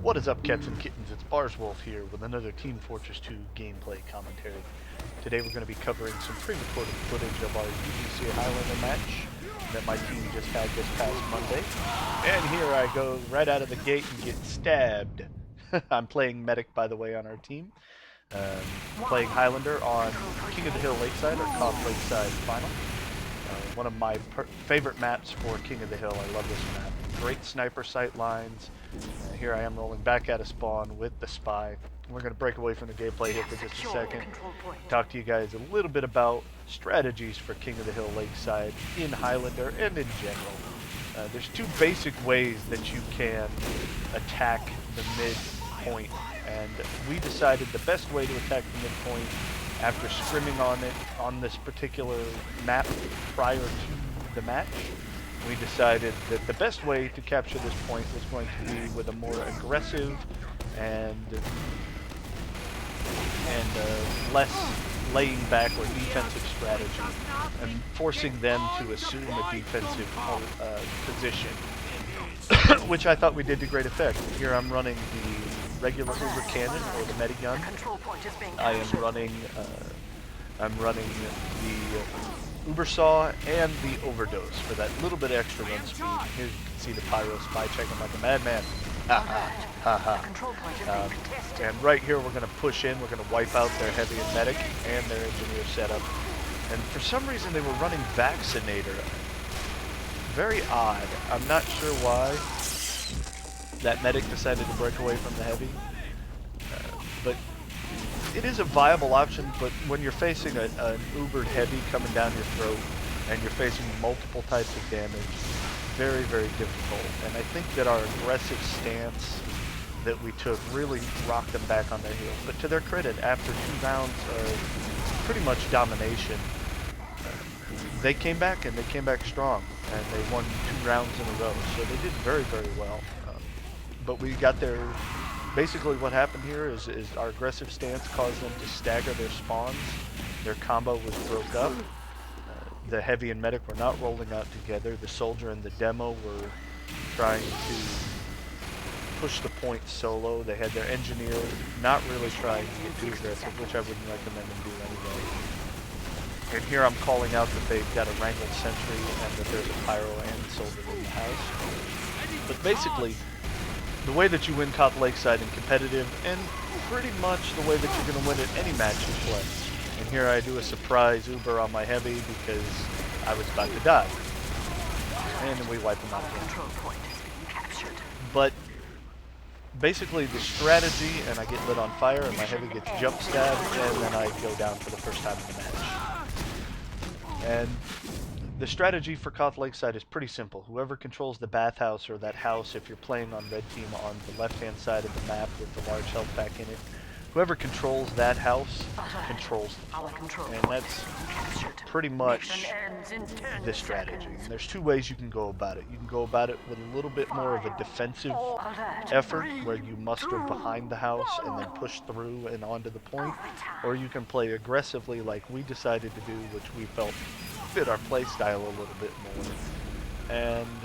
What is up, cats and kittens? It's Barswolf here with another Team Fortress 2 gameplay commentary. Today we're going to be covering some pre-recorded footage of our UGC Highlander match that my team just had this past Monday. And here I go right out of the gate and get stabbed. I'm playing Medic, by the way, on our team. Playing Highlander on King of the Hill Lakeside, or Koth Lakeside Final. One of my favorite maps for King of the Hill. I love this map. Great sniper sight lines. Here I am rolling back out of spawn with the spy. We're going to break away from the gameplay here for just a second. Talk to you guys a little bit about strategies for King of the Hill Lakeside in Highlander and in general. There's two basic ways that you can attack the mid point, and we decided the best way to attack the mid point after scrimming on it on this particular map prior to the match. We decided that the best way to capture this point was going to be with a more aggressive and less laying back or defensive strategy, and forcing them to assume a defensive position, which I thought we did to great effect. Here I'm running the regular Uber cannon, or the Medigun. I'm running the Uber Saw and the Overdose for that little bit extra run speed. Here you can see the Pyro Spy checking like a madman. And right here we're going to push in, we're going to wipe out their heavy and medic and their engineer setup. And for some reason they were running Vaccinator. Very odd. I'm not sure why that medic decided to break away from the heavy. But it is a viable option, but when you're facing an Ubered heavy coming down your throat and you're facing multiple types of damage, very, very difficult. And I think that our aggressive stance that we took really rocked them back on their heels. But to their credit, after 2 rounds of pretty much domination, they came back, and they came back strong, and they won 2 rounds in a row. So they did very, very well. But we got their... Basically what happened here is our aggressive stance caused them to stagger their spawns. Their combo was broke up. The heavy and medic were not rolling out together. The soldier and the demo were trying to push the point solo. They had their engineer not really trying to get too aggressive, which I wouldn't recommend them do anyway. And here I'm calling out that they've got a wrangled sentry and that there's a pyro and soldier in the house. But basically, the way that you win Koth Lakeside in competitive, and pretty much the way that you're going to win at any match you play. And here I do a surprise Uber on my heavy because I was about to die. And then we wipe him out again. But basically the strategy, and I get lit on fire and my heavy gets jump stabbed, and then I go down for the first time in the match. And the strategy for Koth Lakeside is pretty simple. Whoever controls the bathhouse, or that house if you're playing on red team on the left-hand side of the map with the large health pack in it, whoever controls that house controls the point. And that's pretty much the strategy. And there's 2 ways you can go about it. You can go about it with a little bit more of a defensive effort, where you muster behind the house and then push through and onto the point, or you can play aggressively like we decided to do, which we felt fit our play style a little bit more, and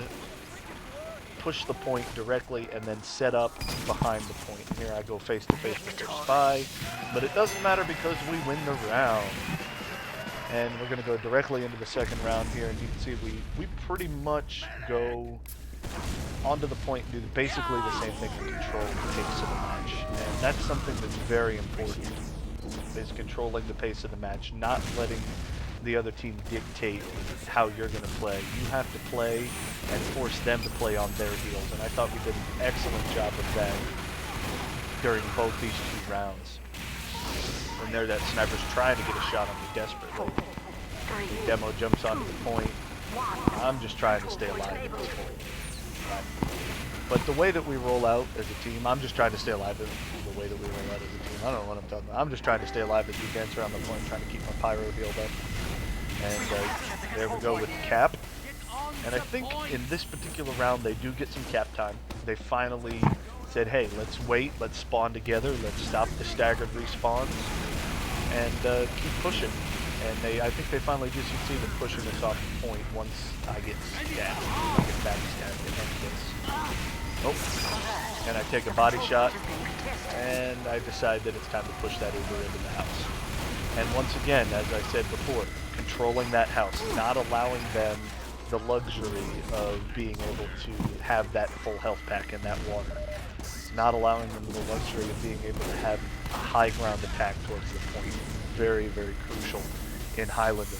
push the point directly and then set up behind the point. Here I go face to face with their spy, but it doesn't matter because we win the round. And we're going to go directly into the second round here, and you can see we pretty much go onto the point and do basically the same thing and control the pace of the match. And that's something that's very important, is controlling the pace of the match, not letting the other team dictate how you're going to play. You have to play and force them to play on their heels, and I thought we did an excellent job of that during both these 2 rounds. And there that sniper's trying to get a shot on me desperately. The demo jumps onto the point. I'm just trying to stay alive at this point. Right. But the way that we roll out as a team, I'm just trying to stay alive the way that we roll out as a team. I don't know what I'm talking about. I'm just trying to stay alive as we dance around the point, trying to keep my pyro healed up. And there we go with cap. And I think in this particular round they do get some cap time. They finally said, hey, let's wait, let's spawn together, let's stop the staggered respawns, and keep pushing. And I think they finally do succeed in pushing us off the point once I get stabbed. I get backstabbed in that case. Oh, and I take a body shot, and I decide that it's time to push that Uber into the house. And once again, as I said before, controlling that house, not allowing them the luxury of being able to have that full health pack in that water. Not allowing them the luxury of being able to have a high ground attack towards the point. Very, very crucial in Highlander,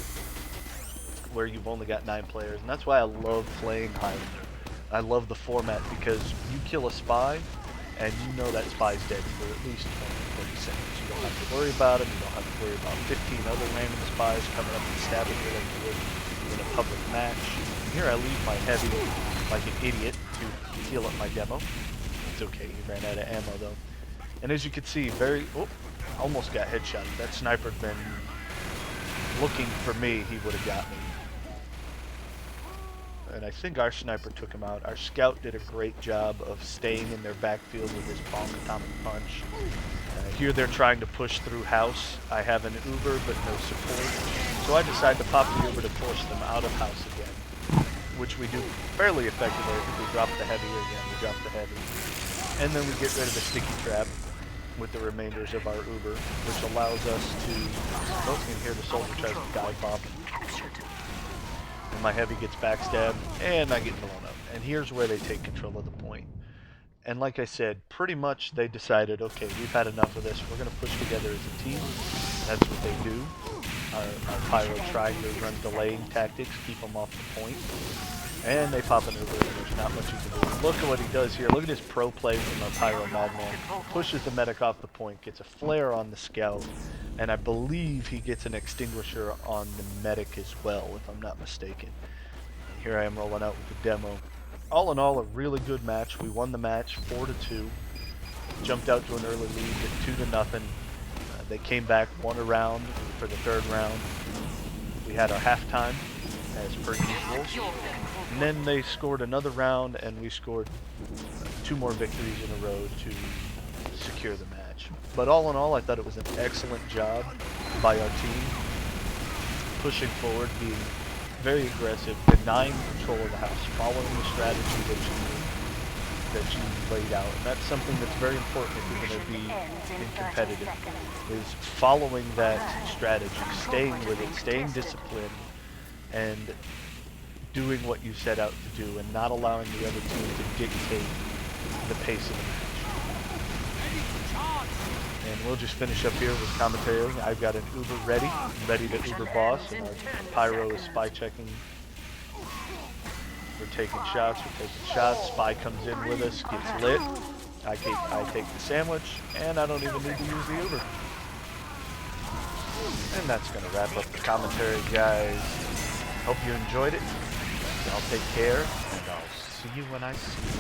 where you've only got 9 players. And that's why I love playing Highlander. I love the format because you kill a spy, and you know that spy's dead for at least 20 30 seconds. You don't have to worry about him. You don't have to worry about 15 other random spies coming up and stabbing you like you would in a public match. And here I leave my heavy like an idiot to heal up my demo. It's okay, he ran out of ammo though. And as you can see, almost got headshot. If that sniper had been looking for me, he would have got me. And I think our sniper took him out. Our scout did a great job of staying in their backfield with his bonk atomic punch. Here they're trying to push through house. I have an Uber but no support. So I decide to pop the Uber to force them out of house again, which we do fairly effectively. I think we drop the heavy again. We drop the heavy. And then we get rid of the sticky trap with the remainders of our Uber, which allows us to... Oh, and here the soldier tries to dive bomb. And my heavy gets backstabbed, and I get blown up. And here's where they take control of the point. And like I said, pretty much they decided, okay, we've had enough of this. We're going to push together as a team. That's what they do. Our pyro trying to run delaying tactics, keep them off the point. And they pop an Uber, and there's not much you can do. Look at what he does here. Look at his pro play from our pyro madman. Pushes the medic off the point, gets a flare on the scout, and I believe he gets an extinguisher on the medic as well, if I'm not mistaken. And here I am rolling out with the demo. All in all, a really good match. We won the match 4-2. Jumped out to an early lead at 2-0. They came back, won a round for the 3rd round. We had our halftime, as per usual. And then they scored another round, and we scored 2 more victories in a row to secure the match. But all in all, I thought it was an excellent job by our team, pushing forward, being very aggressive, denying control of the house, following the strategy that you laid out. And that's something that's very important if you're going to be in competitive, is following that strategy, staying with it, staying disciplined, and doing what you set out to do, and not allowing the other team to dictate the pace of the match. And we'll just finish up here with commentary. I've got an Uber ready to Uber boss, and our pyro is spy checking. We're taking shots, Spy comes in with us, gets lit. I take the sandwich, and I don't even need to use the Uber. And that's going to wrap up the commentary, guys. Hope you enjoyed it. Y'all take care, and I'll see you when I see you.